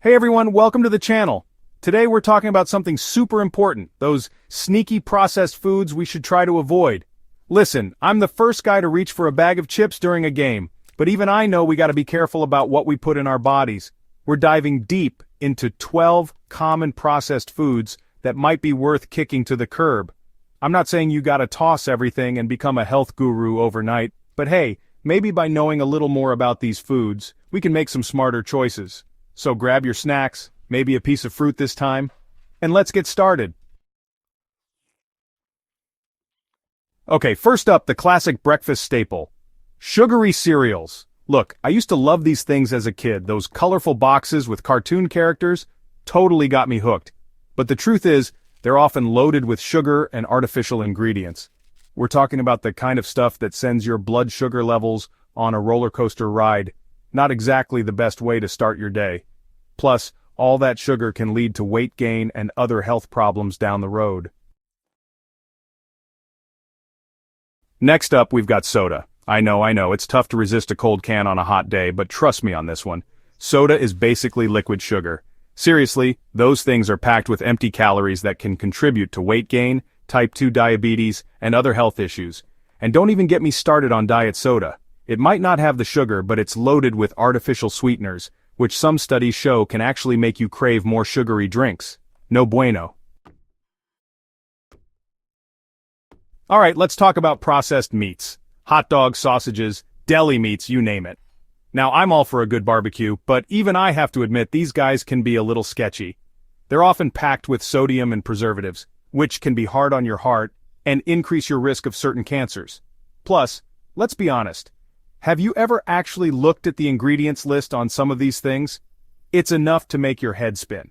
Hey everyone, welcome to the channel. Today we're talking about something super important, those sneaky processed foods we should try to avoid. Listen, I'm the first guy to reach for a bag of chips during a game, but even I know we gotta be careful about what we put in our bodies. We're diving deep into 12 common processed foods that might be worth kicking to the curb. I'm not saying you gotta toss everything and become a health guru overnight, but hey, maybe by knowing a little more about these foods, we can make some smarter choices. So grab your snacks, maybe a piece of fruit this time, and let's get started. Okay, first up, the classic breakfast staple. Sugary cereals. Look, I used to love these things as a kid. Those colorful boxes with cartoon characters totally got me hooked. But the truth is, they're often loaded with sugar and artificial ingredients. We're talking about the kind of stuff that sends your blood sugar levels on a roller coaster ride. Not exactly the best way to start your day. Plus, all that sugar can lead to weight gain and other health problems down the road. Next up, we've got soda. I know, it's tough to resist a cold can on a hot day, but trust me on this one. Soda is basically liquid sugar. Seriously, those things are packed with empty calories that can contribute to weight gain, type 2 diabetes, and other health issues. And don't even get me started on diet soda. It might not have the sugar, but it's loaded with artificial sweeteners, which some studies show can actually make you crave more sugary drinks. No bueno. Alright, let's talk about processed meats. Hot dogs, sausages, deli meats, you name it. Now, I'm all for a good barbecue, but even I have to admit these guys can be a little sketchy. They're often packed with sodium and preservatives, which can be hard on your heart and increase your risk of certain cancers. Plus, let's be honest. Have you ever actually looked at the ingredients list on some of these things? It's enough to make your head spin.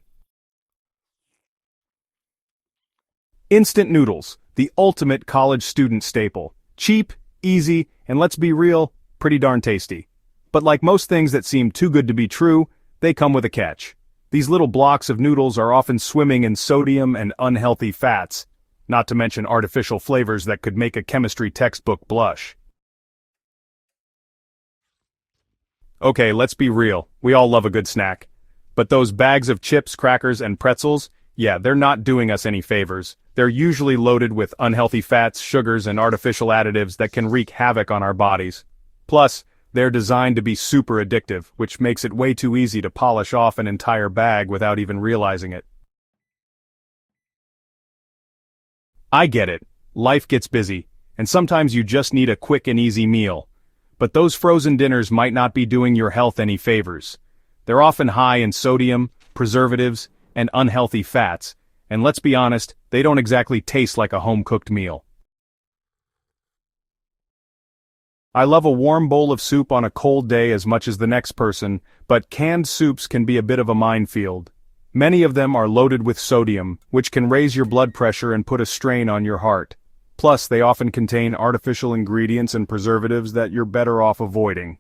Instant noodles, the ultimate college student staple. Cheap, easy, and let's be real, pretty darn tasty. But like most things that seem too good to be true, they come with a catch. These little blocks of noodles are often swimming in sodium and unhealthy fats, not to mention artificial flavors that could make a chemistry textbook blush. Okay, let's be real, we all love a good snack. But those bags of chips, crackers, and pretzels, yeah, they're not doing us any favors. They're usually loaded with unhealthy fats, sugars, and artificial additives that can wreak havoc on our bodies. Plus, they're designed to be super addictive, which makes it way too easy to polish off an entire bag without even realizing it. I get it, life gets busy, and sometimes you just need a quick and easy meal. But those frozen dinners might not be doing your health any favors. They're often high in sodium, preservatives, and unhealthy fats, and let's be honest, they don't exactly taste like a home-cooked meal. I love a warm bowl of soup on a cold day as much as the next person, but canned soups can be a bit of a minefield. Many of them are loaded with sodium, which can raise your blood pressure and put a strain on your heart. Plus, they often contain artificial ingredients and preservatives that you're better off avoiding.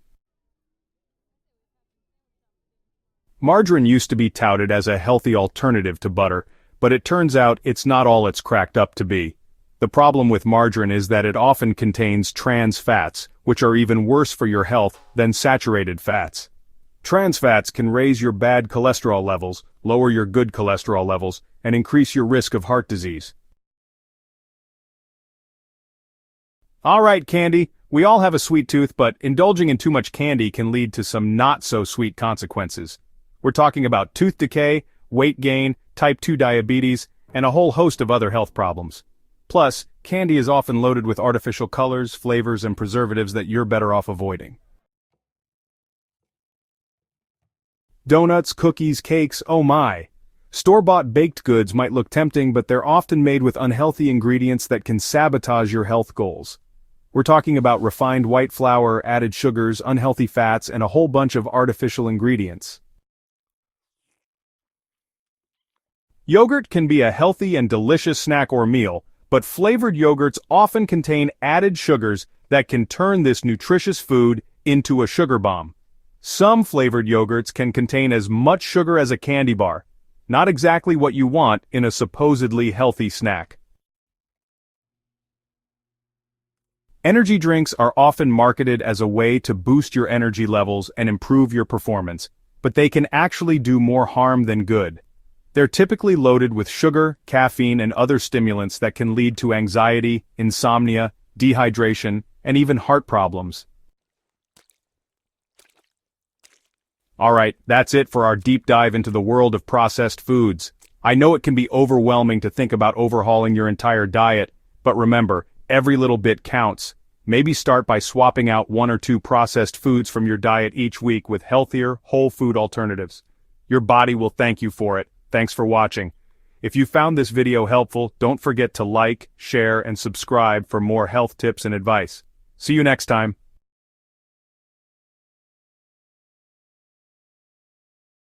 Margarine used to be touted as a healthy alternative to butter, but it turns out it's not all it's cracked up to be. The problem with margarine is that it often contains trans fats, which are even worse for your health than saturated fats. Trans fats can raise your bad cholesterol levels, lower your good cholesterol levels, and increase your risk of heart disease. Alright, candy, we all have a sweet tooth, but indulging in too much candy can lead to some not-so-sweet consequences. We're talking about tooth decay, weight gain, type 2 diabetes, and a whole host of other health problems. Plus, candy is often loaded with artificial colors, flavors, and preservatives that you're better off avoiding. Donuts, cookies, cakes, oh my! Store-bought baked goods might look tempting, but they're often made with unhealthy ingredients that can sabotage your health goals. We're talking about refined white flour, added sugars, unhealthy fats, and a whole bunch of artificial ingredients. Yogurt can be a healthy and delicious snack or meal, but flavored yogurts often contain added sugars that can turn this nutritious food into a sugar bomb. Some flavored yogurts can contain as much sugar as a candy bar. Not exactly what you want in a supposedly healthy snack. Energy drinks are often marketed as a way to boost your energy levels and improve your performance, but they can actually do more harm than good. They're typically loaded with sugar, caffeine, and other stimulants that can lead to anxiety, insomnia, dehydration, and even heart problems. Alright, that's it for our deep dive into the world of processed foods. I know it can be overwhelming to think about overhauling your entire diet, but remember, every little bit counts. Maybe start by swapping out 1 or 2 processed foods from your diet each week with healthier, whole food alternatives. Your body will thank you for it. Thanks for watching. If you found this video helpful, don't forget to like, share, and subscribe for more health tips and advice. See you next time.